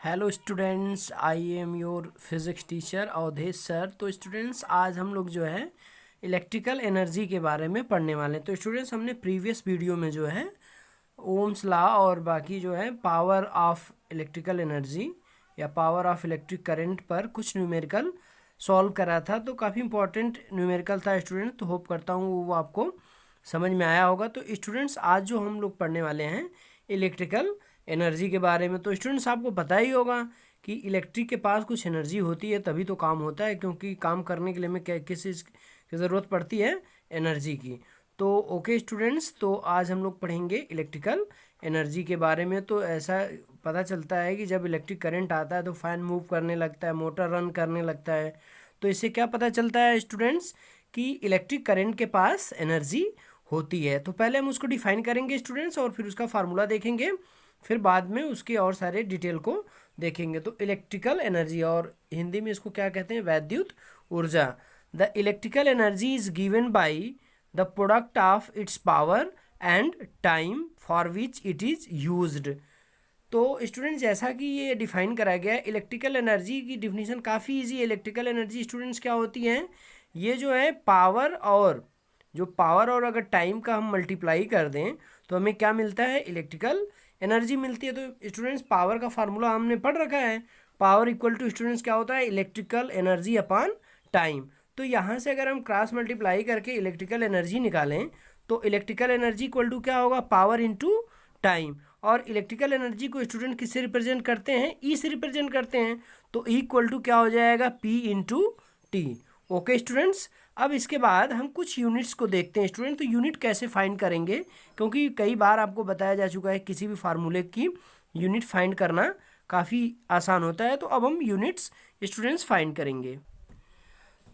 Hello students, I am your physics teacher Avdhesh sir. तो students, आज हम लोग जो है इलेक्ट्रिकल एनर्जी के बारे में पढ़ने वाले हैं। तो स्टूडेंट्स, हमने प्रीवियस वीडियो में जो है ओम्स लॉ और बाकी जो है पावर ऑफ इलेक्ट्रिकल एनर्जी या पावर ऑफ इलेक्ट्रिक करंट पर कुछ न्यूमेरिकल सॉल्व करा था। तो काफ़ी इंपॉर्टेंट न्यूमेरिकल था स्टूडेंट, तो होप करता हूँ वो आपको समझ में आया होगा। तो स्टूडेंट्स, आज जो हम लोग पढ़ने वाले हैं इलेक्ट्रिकल एनर्जी के बारे में। तो स्टूडेंट्स, आपको पता ही होगा कि इलेक्ट्रिक के पास कुछ एनर्जी होती है तभी तो काम होता है, क्योंकि काम करने के लिए हमें किस चीज़ की ज़रूरत पड़ती है? एनर्जी की। तो ओके स्टूडेंट्स, तो आज हम लोग पढ़ेंगे इलेक्ट्रिकल एनर्जी के बारे में। तो ऐसा पता चलता है कि जब इलेक्ट्रिक करंट आता है तो फैन मूव करने लगता है, मोटर रन करने लगता है। तो इससे क्या पता चलता है स्टूडेंट्स कि इलेक्ट्रिक करंट के पास एनर्जी होती है। तो पहले हम उसको डिफाइन करेंगे स्टूडेंट्स, और फिर उसका फार्मूला देखेंगे, फिर बाद में उसके और सारे डिटेल को देखेंगे। तो इलेक्ट्रिकल एनर्जी, और हिंदी में इसको क्या कहते हैं? वैद्युत ऊर्जा। The electrical energy is given by the product of its power and time for which it is used. तो स्टूडेंट्स, जैसा कि ये डिफाइन करा गया है, इलेक्ट्रिकल एनर्जी की डिफिनीशन काफ़ी इजी है। इलेक्ट्रिकल एनर्जी स्टूडेंट्स क्या होती है? ये जो है पावर और अगर टाइम का हम मल्टीप्लाई कर दें तो हमें क्या मिलता है? इलेक्ट्रिकल एनर्जी मिलती है। तो स्टूडेंट्स, पावर का फार्मूला हमने पढ़ रखा है। पावर इक्वल टू स्टूडेंट्स क्या होता है? Electrical energy upon time. तो यहाँ से अगर हम क्रॉस मल्टीप्लाई करके इलेक्ट्रिकल एनर्जी निकालें तो इलेक्ट्रिकल एनर्जी इक्वल टू क्या होगा? Power into time. और इलेक्ट्रिकल एनर्जी को स्टूडेंट किससे रिप्रेजेंट करते हैं? ई से रिप्रेजेंट करते हैं। तो ई इक्वल टू क्या हो जाएगा? P into T. Okay students, अब इसके बाद हम कुछ यूनिट्स को देखते हैं स्टूडेंट। तो यूनिट कैसे फाइंड करेंगे, क्योंकि कई बार आपको बताया जा चुका है किसी भी फार्मूले की यूनिट फाइंड करना काफ़ी आसान होता है। तो अब हम यूनिट्स स्टूडेंट्स फाइंड करेंगे।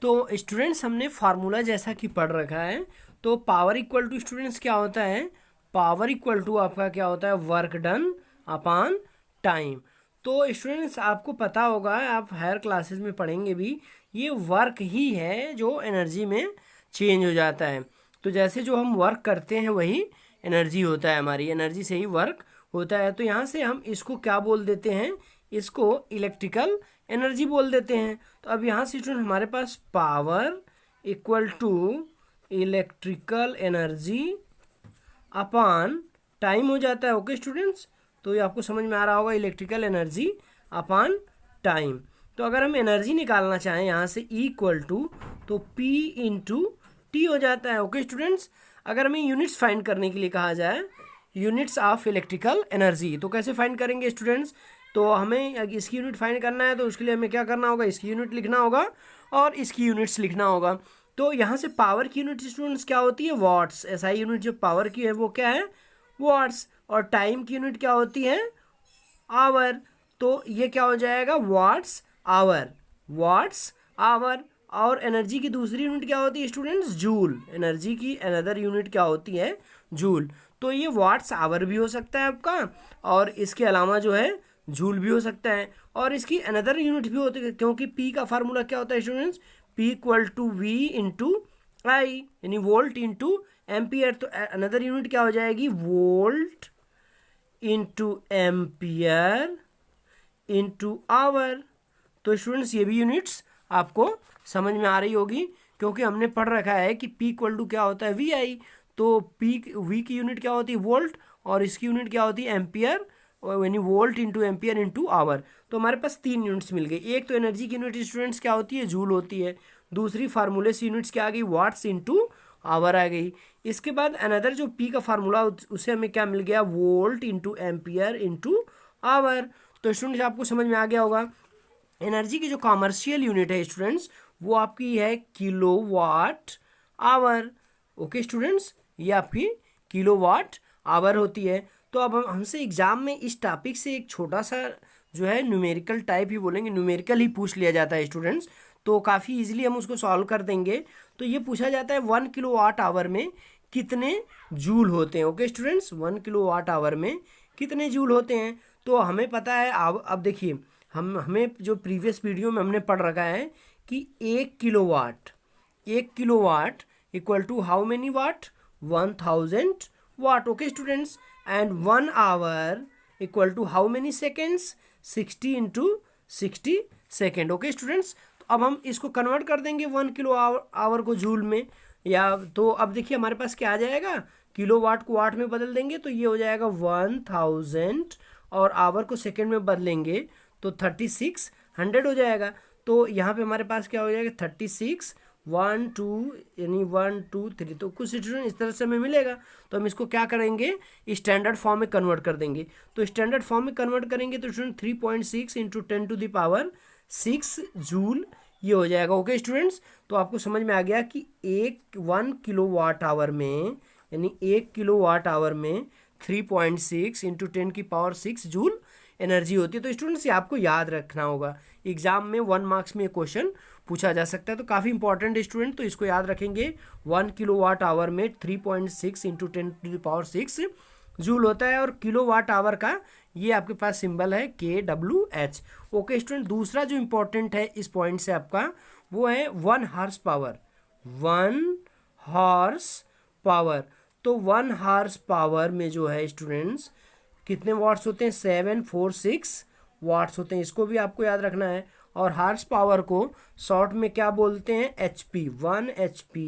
तो स्टूडेंट्स, हमने फार्मूला जैसा कि पढ़ रखा है। तो पावर इक्वल टू स्टूडेंट्स क्या होता है? पावर इक्वल टू आपका क्या होता है? Work done upon time. तो स्टूडेंट्स, आपको पता होगा, आप हायर क्लासेस में पढ़ेंगे भी, ये वर्क ही है जो एनर्जी में चेंज हो जाता है। तो जैसे जो हम वर्क करते हैं वही एनर्जी होता है, हमारी एनर्जी से ही वर्क होता है। तो यहाँ से हम इसको क्या बोल देते हैं? इसको इलेक्ट्रिकल एनर्जी बोल देते हैं। तो अब यहाँ से स्टूडेंट हमारे पास power equal to electrical energy upon time हो जाता है। ओके स्टूडेंट्स, तो ये आपको समझ में आ रहा होगा, इलेक्ट्रिकल एनर्जी अपॉन टाइम। तो अगर हम एनर्जी निकालना चाहें यहाँ से इक्वल टू, तो P इंटू टी हो जाता है। ओके स्टूडेंट्स, अगर हमें यूनिट्स फाइंड करने के लिए कहा जाए, यूनिट्स ऑफ इलेक्ट्रिकल एनर्जी, तो कैसे फाइंड करेंगे स्टूडेंट्स? तो हमें इसकी यूनिट फाइंड करना है, तो उसके लिए हमें क्या करना होगा? इसकी यूनिट लिखना होगा और इसकी यूनिट्स लिखना होगा। तो यहाँ से पावर की यूनिट स्टूडेंट्स क्या होती है? वॉट्स। एसआई यूनिट जो पावर की है वो क्या है? वॉट्स। और टाइम की यूनिट क्या होती है? आवर। तो ये क्या हो जाएगा? Watts hour. Watts hour. और एनर्जी की दूसरी यूनिट क्या होती है स्टूडेंट्स? जूल। एनर्जी की अनदर यूनिट क्या होती है? जूल। तो ये वाट्स आवर भी हो सकता है आपका, और इसके अलावा जो है जूल भी हो सकता है, और इसकी अनदर यूनिट भी होती है, क्योंकि पी का फार्मूला क्या होता है students? P equal to V into I, यानी वोल्ट इंटू एम्पियर। तो अनदर यूनिट क्या हो जाएगी? Volt into ampere into hour. तो स्टूडेंट्स, ये भी यूनिट्स आपको समझ में आ रही होगी, क्योंकि हमने पढ़ रखा है कि P इक्वल टू क्या होता है? वी आई। तो वी की यूनिट क्या होती है? वोल्ट, और इसकी यूनिट क्या होती है? एम्पियर, और यानी volt into ampere into hour. तो हमारे पास तीन यूनिट्स मिल गई। एक तो एनर्जी की यूनिट स्टूडेंट्स क्या होती है? जूल होती है। दूसरी फार्मूले से यूनिट्स क्या आ गई? वाट्स इंटू आवर आ गई। इसके बाद अनदर जो P का फार्मूला, उसे हमें क्या मिल गया? Volt into ampere into hour. तो स्टूडेंट्स, आपको समझ में आ गया होगा। एनर्जी की जो कॉमर्शियल यूनिट है स्टूडेंट्स, वो आपकी है किलोवाट आवर। ओके स्टूडेंट्स, ये आपकी किलोवाट आवर होती है। तो अब हमसे एग्जाम में इस टॉपिक से एक छोटा सा जो है न्यूमेरिकल टाइप ही बोलेंगे, न्यूमेरिकल ही पूछ लिया जाता है स्टूडेंट्स। तो काफ़ी इजीली हम उसको सॉल्व कर देंगे। तो ये पूछा जाता है 1 किलोवाट आवर में कितने जूल होते हैं? ओके स्टूडेंट्स, 1 किलोवाट आवर में कितने जूल होते हैं? तो हमें पता है। अब देखिए, हमें जो प्रीवियस वीडियो में हमने पढ़ रखा है कि 1 kilowatt equal to how many watt? 1000 watt. Okay students, and 1 hour equal to how many seconds, 60 into 60 second. Okay students, तो अब हम इसको कन्वर्ट कर देंगे 1 किलो आवर को जूल में, या तो अब देखिए हमारे पास क्या आ जाएगा, किलो वाट को वाट में बदल देंगे तो ये हो जाएगा 1000, और आवर को सेकेंड में बदलेंगे तो 3600 हो जाएगा। तो यहाँ पे हमारे पास क्या हो जाएगा 36, 1 2 यानी 1 2 3, तो कुछ स्टूडेंट इस तरह से हमें मिलेगा। तो हम इसको क्या करेंगे, स्टैंडर्ड फॉर्म में कन्वर्ट कर देंगे। तो स्टैंडर्ड फॉर्म में कन्वर्ट करेंगे तो स्टूडेंट 3.6 इंटू 10⁻6 जूल ये हो जाएगा। ओके स्टूडेंट्स, तो आपको समझ में आ गया कि 1 किलो वाट आवर में, यानी 1 किलो वाट आवर में 3.6 इंटू 10⁻6 जूल एनर्जी होती है। तो स्टूडेंट्स ये आपको याद रखना होगा, एग्जाम में 1 मार्क्स में क्वेश्चन पूछा जा सकता है, तो काफ़ी इंपॉर्टेंट है स्टूडेंट, तो इसको याद रखेंगे। 1 किलो वाट आवर में 3.6 इंटू 10⁻6 जूल होता है, और किलो वाट आवर का ये आपके पास सिंबल है kWh। ओके स्टूडेंट, दूसरा जो इंपॉर्टेंट है इस पॉइंट से आपका, वो है 1 हॉर्स पावर। 1 हॉर्स पावर, तो 1 हॉर्स पावर में जो है स्टूडेंट्स कितने वाट्स होते हैं, 746 वाट्स होते हैं, इसको भी आपको याद रखना है। और हॉर्स पावर को शॉर्ट में क्या बोलते हैं, HP। 1 HP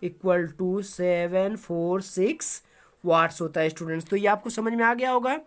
equal to 746 watts होता है स्टूडेंट्स, तो ये आपको समझ में आ गया होगा।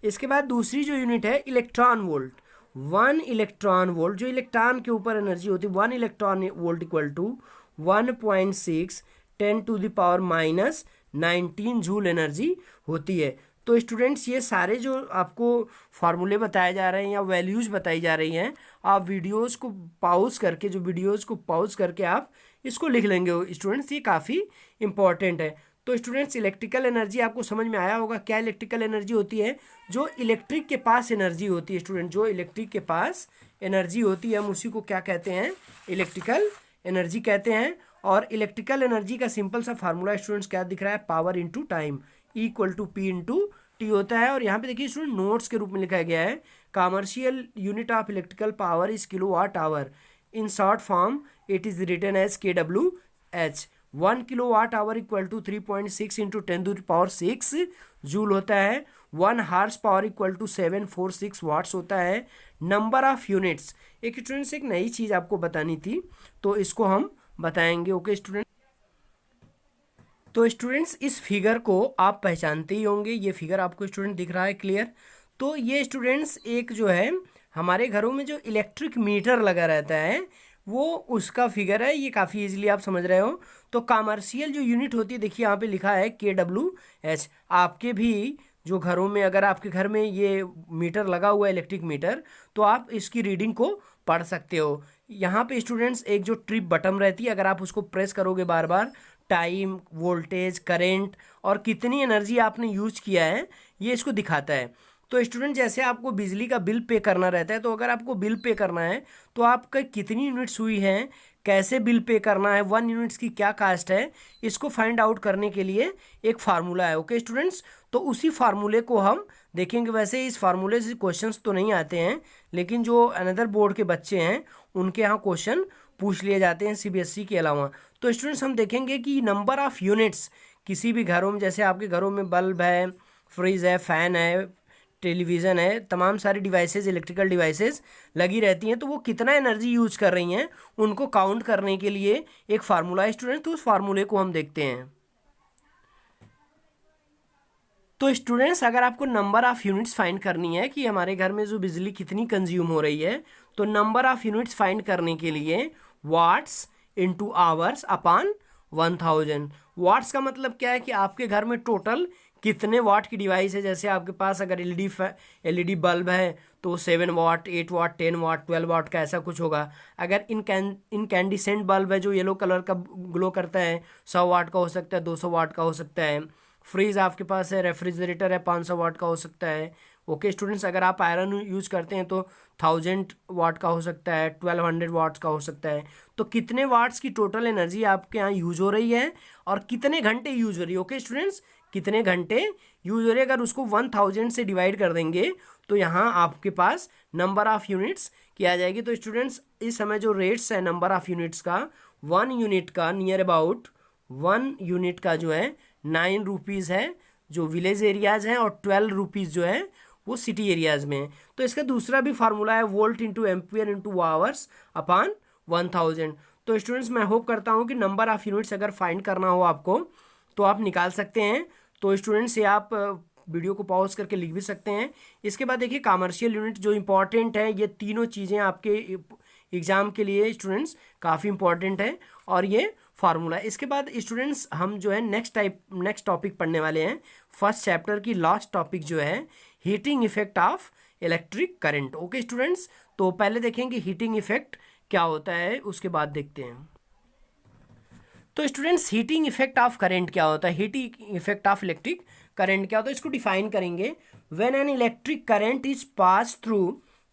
इसके बाद दूसरी जो यूनिट है इलेक्ट्रॉन वोल्ट। 1 इलेक्ट्रॉन वोल्ट, जो इलेक्ट्रॉन के ऊपर एनर्जी होती है, 1 electron volt equal to 1.6 10⁻⁻19 joule energy होती है। तो स्टूडेंट्स ये सारे जो आपको फार्मूले बताए जा रहे हैं या वैल्यूज़ बताई जा रही हैं, आप वीडियोस को पॉज करके, जो वीडियोस को पॉज करके आप इसको लिख लेंगे स्टूडेंट्स, ये काफ़ी इंपॉर्टेंट है। तो स्टूडेंट्स इलेक्ट्रिकल एनर्जी आपको समझ में आया होगा। क्या इलेक्ट्रिकल एनर्जी होती है, जो इलेक्ट्रिक के पास एनर्जी होती है स्टूडेंट, जो इलेक्ट्रिक के पास एनर्जी होती है हम उसी को क्या कहते हैं, इलेक्ट्रिकल एनर्जी कहते हैं। और इलेक्ट्रिकल एनर्जी का सिंपल सा फार्मूला स्टूडेंट्स क्या दिख रहा है, power into time equal to P into T होता है। और यहाँ पे देखिए स्टूडेंट नोट्स के रूप में लिखा गया है, commercial unit of electrical power is kilo watt hour, in short form it is written as kWh। 1 kilo watt hour equal to 3.6 into 10⁻6 joule होता है। 1 horse power equal to 746 watts होता है। नंबर ऑफ यूनिट्स, एक students एक नई चीज़ आपको बतानी थी, तो इसको हम बताएंगे। ओके स्टूडेंट, तो स्टूडेंट्स इस फिगर को आप पहचानते ही होंगे, ये फिगर आपको स्टूडेंट दिख रहा है क्लियर। तो ये स्टूडेंट्स एक जो है हमारे घरों में जो इलेक्ट्रिक मीटर लगा रहता है वो उसका फिगर है, ये काफ़ी इजीली आप समझ रहे हो। तो कमर्शियल जो यूनिट होती है, देखिए यहाँ पे लिखा है kWh। आपके भी जो घरों में, अगर आपके घर में ये मीटर लगा हुआ है इलेक्ट्रिक मीटर, तो आप इसकी रीडिंग को पढ़ सकते हो। यहाँ पे स्टूडेंट्स एक जो ट्रिप बटन रहती है, अगर आप उसको प्रेस करोगे बार बार, टाइम, वोल्टेज, करंट और कितनी एनर्जी आपने यूज किया है ये इसको दिखाता है। तो स्टूडेंट जैसे आपको बिजली का बिल पे करना रहता है, तो अगर आपको बिल पे करना है तो आपका कितनी यूनिट्स हुई हैं, कैसे बिल पे करना है, 1 यूनिट्स की क्या कास्ट है, इसको फाइंड आउट करने के लिए एक फार्मूला है। ओके स्टूडेंट्स, तो उसी फार्मूले को हम देखेंगे। वैसे इस फार्मूले से क्वेश्चंस तो नहीं आते हैं, लेकिन जो अनदर बोर्ड के बच्चे हैं उनके यहाँ क्वेश्चन पूछ लिए जाते हैं CBSE के अलावा। तो स्टूडेंट्स हम देखेंगे कि नंबर ऑफ़ यूनिट्स किसी भी घरों में, जैसे आपके घरों में बल्ब है, फ्रिज है, फ़ैन है, टेलीविज़न है, तमाम सारी डिवाइसेस, इलेक्ट्रिकल डिवाइसेस लगी रहती हैं, तो वो कितना एनर्जी यूज कर रही हैं उनको काउंट करने के लिए एक फार्मूला है स्टूडेंट। तो उस फार्मूले को हम देखते हैं। तो स्टूडेंट्स अगर आपको नंबर ऑफ़ यूनिट्स फाइंड करनी है कि हमारे घर में जो बिजली कितनी कंज्यूम हो रही है, तो नंबर ऑफ़ यूनिट्स फाइंड करने के लिए watts into hours upon 1000। Watts का मतलब क्या है कि आपके घर में टोटल कितने वाट की डिवाइस है। जैसे आपके पास अगर एलईडी बल्ब है तो 7 वाट, 8 वाट, 10 वाट, 12 वाट का ऐसा कुछ होगा। अगर इनकैंडिसेंट बल्ब है जो येलो कलर का ग्लो करता है, 100 वाट का हो सकता है, 200 वाट का हो सकता है। फ्रिज आपके पास है, रेफ्रिजरेटर है, 500 वाट का हो सकता है। ओके स्टूडेंट्स, अगर आप आयरन यूज करते हैं तो 1000 वाट का हो सकता है, 1200 वाट्स का हो सकता है। तो कितने वाट्स की टोटल एनर्जी आपके यहाँ यूज हो रही है और कितने घंटे यूज हो रही है। ओके स्टूडेंट्स, कितने घंटे यूज हो रही है, अगर उसको 1000 से डिवाइड कर देंगे तो यहाँ आपके पास नंबर ऑफ़ यूनिट्स किया जाएगी। तो स्टूडेंट्स इस समय जो रेट्स है नंबर ऑफ़ यूनिट्स का, 1 यूनिट का नियर अबाउट 1 यूनिट का जो है 9 रुपीज़ है जो विलेज एरियाज़ हैं, और 12 रुपीज़ जो है वो सिटी एरियाज़ में है। तो इसका दूसरा भी फार्मूला है volt into ampere into hours upon 1000। तो स्टूडेंट्स मैं होप करता हूँ कि नंबर ऑफ यूनिट्स अगर फाइंड करना हो आपको तो आप निकाल सकते हैं। तो स्टूडेंट्स ये आप वीडियो को पॉज करके लिख भी सकते हैं। इसके बाद देखिए कमर्शियल यूनिट जो इंपॉर्टेंट है, ये तीनों चीज़ें आपके एग्ज़ाम के लिए स्टूडेंट्स काफ़ी इंपॉर्टेंट है और ये फार्मूला। इसके बाद स्टूडेंट्स हम जो है नेक्स्ट टॉपिक पढ़ने वाले हैं। फर्स्ट चैप्टर की लास्ट टॉपिक जो है heating effect of electric current. Okay students, तो पहले देखेंगे हीटिंग इफेक्ट क्या होता है, उसके बाद देखते हैं। तो students heating effect of current क्या होता है, heating effect of electric current क्या होता है, इसको डिफाइन करेंगे। When an electric current is pass through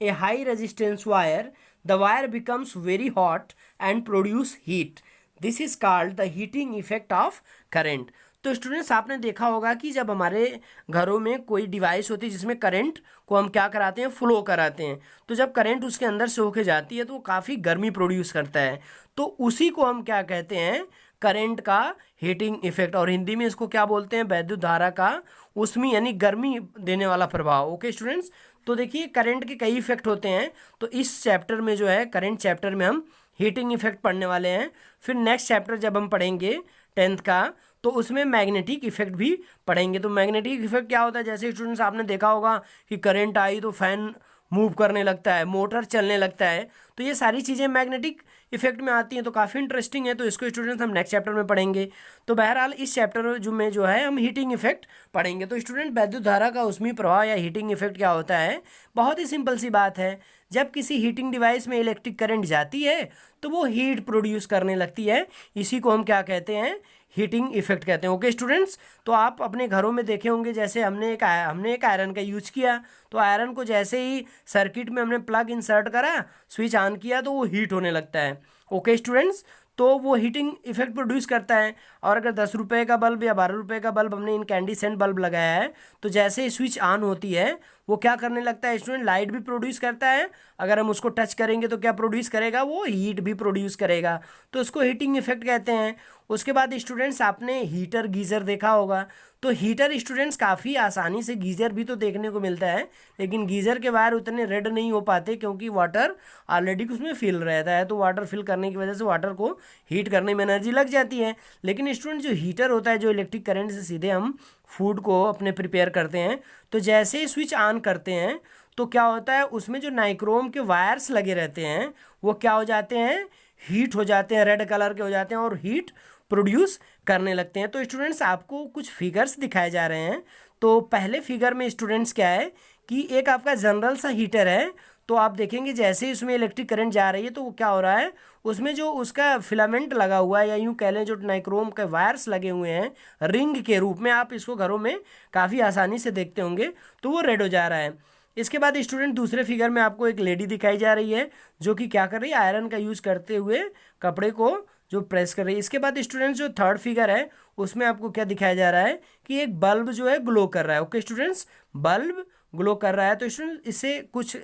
a high resistance wire, the wire becomes very hot and produce heat, this is called the heating effect of current. तो students आपने देखा होगा कि जब हमारे घरों में कोई डिवाइस होती है जिसमें करंट को हम क्या कराते हैं, फ्लो कराते हैं, तो जब करंट उसके अंदर से होके जाती है तो वो काफ़ी गर्मी प्रोड्यूस करता है। तो उसी को हम क्या कहते हैं, करंट का हीटिंग इफेक्ट, और हिंदी में इसको क्या बोलते हैं, वैद्युत धारा का उष्मी यानी गर्मी देने वाला प्रभाव। ओके स्टूडेंट्स, तो देखिए करंट के कई इफेक्ट होते हैं। तो इस चैप्टर में जो है करंट चैप्टर में हम हीटिंग इफेक्ट पढ़ने वाले हैं। फिर नेक्स्ट चैप्टर जब हम पढ़ेंगे 10th का तो उसमें मैग्नेटिक इफेक्ट भी पढ़ेंगे। तो मैग्नेटिक इफेक्ट क्या होता है, जैसे स्टूडेंट्स आपने देखा होगा कि करंट आई तो फैन मूव करने लगता है, मोटर चलने लगता है, तो ये सारी चीज़ें मैग्नेटिक इफेक्ट में आती हैं। तो काफ़ी इंटरेस्टिंग है, तो इसको स्टूडेंट्स हम नेक्स्ट चैप्टर में पढ़ेंगे। तो बहरहाल इस चैप्टर में जो है हम हीटिंग इफेक्ट पढ़ेंगे। तो स्टूडेंट वैद्युत धारा का उष्मी प्रभाव या हीटिंग इफेक्ट क्या होता है, बहुत ही सिंपल सी बात है। जब किसी हीटिंग डिवाइस में इलेक्ट्रिक करंट जाती है तो वो हीट प्रोड्यूस करने लगती है, इसी को हम क्या कहते हैं, हीटिंग इफेक्ट कहते हैं। ओके स्टूडेंट्स, तो आप अपने घरों में देखे होंगे, जैसे हमने एक आयरन का यूज किया, तो आयरन को जैसे ही सर्किट में हमने प्लग इंसर्ट करा, स्विच ऑन किया, तो वो हीट होने लगता है। ओके स्टूडेंट्स, तो वो हीटिंग इफेक्ट प्रोड्यूस करता है। और अगर 10 रुपये का बल्ब या 12 रुपये का बल्ब हमने इनकैंडिसेंट बल्ब लगाया है, तो जैसे ही स्विच ऑन होती है वो क्या करने लगता है स्टूडेंट, लाइट भी प्रोड्यूस करता है। अगर हम उसको टच करेंगे तो क्या प्रोड्यूस करेगा, वो हीट भी प्रोड्यूस करेगा, तो उसको हीटिंग इफेक्ट कहते हैं। उसके बाद स्टूडेंट्स आपने हीटर गीज़र देखा होगा। तो हीटर स्टूडेंट्स काफ़ी आसानी से, गीज़र भी तो देखने को मिलता है, लेकिन गीज़र के वायर उतने रेड नहीं हो पाते क्योंकि वाटर ऑलरेडी उसमें फिल रहता है। तो वाटर फिल करने की वजह से वाटर को हीट करने में एनर्जी लग जाती है। लेकिन स्टूडेंट जो हीटर होता है, जो इलेक्ट्रिक करंट से सीधे हम फूड को अपने प्रिपेयर करते हैं, तो जैसे ही स्विच ऑन करते हैं तो क्या होता है, उसमें जो नाइक्रोम के वायर्स लगे रहते हैं वो क्या हो जाते हैं, हीट हो जाते हैं, रेड कलर के हो जाते हैं और हीट प्रोड्यूस करने लगते हैं। तो स्टूडेंट्स आपको कुछ फिगर्स दिखाए जा रहे हैं। तो पहले फिगर में स्टूडेंट्स क्या है कि एक आपका जनरल सा हीटर है, तो आप देखेंगे जैसे ही उसमें इलेक्ट्रिक करंट जा रही है तो वो क्या हो रहा है, उसमें जो उसका फिलामेंट लगा हुआ है, या यूँ कह लें जो नाइक्रोम के वायर्स लगे हुए हैं रिंग के रूप में, आप इसको घरों में काफ़ी आसानी से देखते होंगे, तो वो रेड हो जा रहा है। इसके बाद स्टूडेंट दूसरे फिगर में आपको एक लेडी दिखाई जा रही है जो कि क्या कर रही है, आयरन का यूज़ करते हुए कपड़े को जो प्रेस कर रही है। इसके बाद स्टूडेंट्स जो थर्ड फिगर है उसमें आपको क्या दिखाया जा रहा है कि एक बल्ब जो है ग्लो कर रहा है। ओके स्टूडेंट्स, बल्ब ग्लो कर रहा है। तो स्टूडेंट इससे कुछ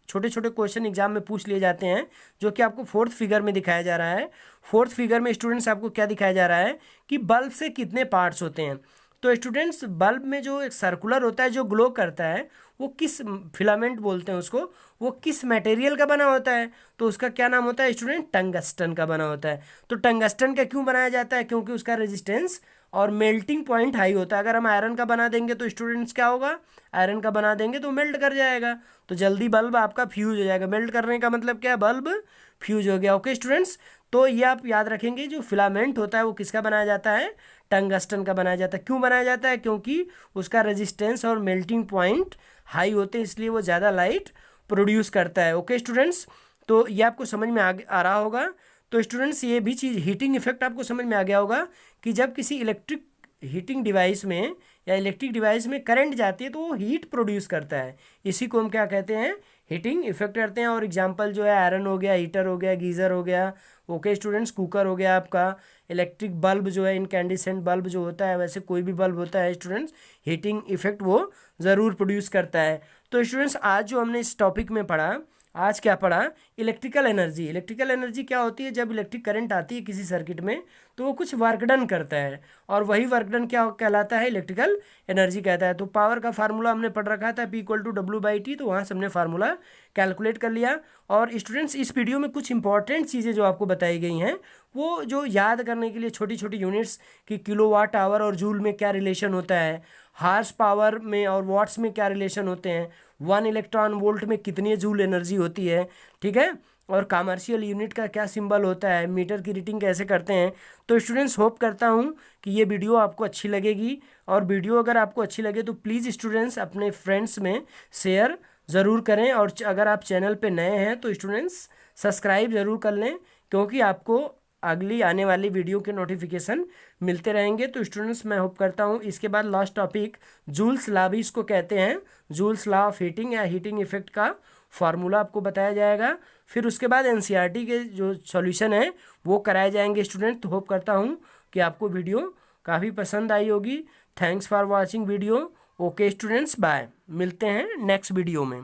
छोटे छोटे क्वेश्चन एग्जाम में पूछ लिए जाते हैं, जो कि आपको फोर्थ फिगर में दिखाया जा रहा है। फोर्थ फिगर में स्टूडेंट्स आपको क्या दिखाया जा रहा है कि बल्ब से कितने पार्ट्स होते हैं। तो स्टूडेंट्स बल्ब में जो एक सर्कुलर होता है जो ग्लो करता है, वो किस फिलामेंट बोलते हैं उसको, वो किस मटेरियल का बना होता है, तो उसका क्या नाम होता है स्टूडेंट, टंगस्टन का बना होता है। तो टंगस्टन का क्यों बनाया जाता है, क्योंकि उसका रेजिस्टेंस और मेल्टिंग पॉइंट हाई होता है। अगर हम आयरन का बना देंगे तो स्टूडेंट्स क्या होगा, आयरन का बना देंगे तो मेल्ट कर जाएगा, तो जल्दी बल्ब आपका फ्यूज हो जाएगा। मेल्ट करने का मतलब क्या है, बल्ब फ्यूज हो गया। ओके स्टूडेंट्स, तो ये आप याद रखेंगे, जो फिलामेंट होता है वो किसका बनाया जाता है, टंगस्टन का बनाया जाता है। क्यों बनाया जाता है, क्योंकि उसका रेजिस्टेंस और मेल्टिंग पॉइंट हाई होते हैं, इसलिए वो ज़्यादा लाइट प्रोड्यूस करता है। ओके स्टूडेंट्स, तो ये आपको समझ में आ रहा होगा। तो स्टूडेंट्स ये भी चीज़ हीटिंग इफेक्ट आपको समझ में आ गया होगा कि जब किसी इलेक्ट्रिक हीटिंग डिवाइस में या इलेक्ट्रिक डिवाइस में करंट जाती है तो वो हीट प्रोड्यूस करता है, इसी को हम क्या कहते हैं, हीटिंग इफेक्ट करते हैं। और एग्जांपल जो है आयरन हो गया, हीटर हो गया, गीज़र हो गया, ओके स्टूडेंट्स, कुकर हो गया आपका, इलेक्ट्रिक बल्ब जो है इनकैंडिसेंट बल्ब जो होता है, वैसे कोई भी बल्ब होता है स्टूडेंट्स, हीटिंग इफेक्ट वो ज़रूर प्रोड्यूस करता है। तो स्टूडेंट्स आज जो हमने इस टॉपिक में पढ़ा, आज क्या पढ़ा, इलेक्ट्रिकल एनर्जी। इलेक्ट्रिकल एनर्जी क्या होती है, जब इलेक्ट्रिक करंट आती है किसी सर्किट में तो वो कुछ वर्क डन करता है, और वही वर्क डन क्या कहलाता है, इलेक्ट्रिकल एनर्जी कहता है। तो पावर का फार्मूला हमने पढ़ रखा था P=W/T, तो वहाँ से हमने फार्मूला कैलकुलेट कर लिया। और स्टूडेंट्स इस वीडियो में कुछ इंपॉर्टेंट चीज़ें जो आपको बताई गई हैं वो जो याद करने के लिए, छोटी छोटी यूनिट्स कि किलोवाट आवर और जूल में क्या रिलेशन होता है, हार्स पावर में और वाट्स में क्या रिलेशन होते हैं, 1 इलेक्ट्रॉन वोल्ट में कितनी जूल एनर्जी होती है, ठीक है, और कमर्शियल यूनिट का क्या सिंबल होता है, मीटर की रीडिंग कैसे करते हैं। तो स्टूडेंट्स होप करता हूँ कि ये वीडियो आपको अच्छी लगेगी, और वीडियो अगर आपको अच्छी लगे तो प्लीज़ स्टूडेंट्स अपने फ्रेंड्स में शेयर ज़रूर करें, और अगर आप चैनल पे नए हैं तो स्टूडेंट्स सब्सक्राइब ज़रूर कर लें, क्योंकि आपको अगली आने वाली वीडियो के नोटिफिकेशन मिलते रहेंगे। तो स्टूडेंट्स मैं होप करता हूँ। इसके बाद लास्ट टॉपिक जूल्स लॉ भी इसको कहते हैं, जूल्स लॉ ऑफ हीटिंग या हीटिंग इफेक्ट का फार्मूला आपको बताया जाएगा। फिर उसके बाद एनसीईआरटी के जो सॉल्यूशन है वो कराए जाएंगे स्टूडेंट। तो होप करता हूँ कि आपको वीडियो काफ़ी पसंद आई होगी। Thanks for watching video. Okay students, bye, मिलते हैं नेक्स्ट वीडियो में।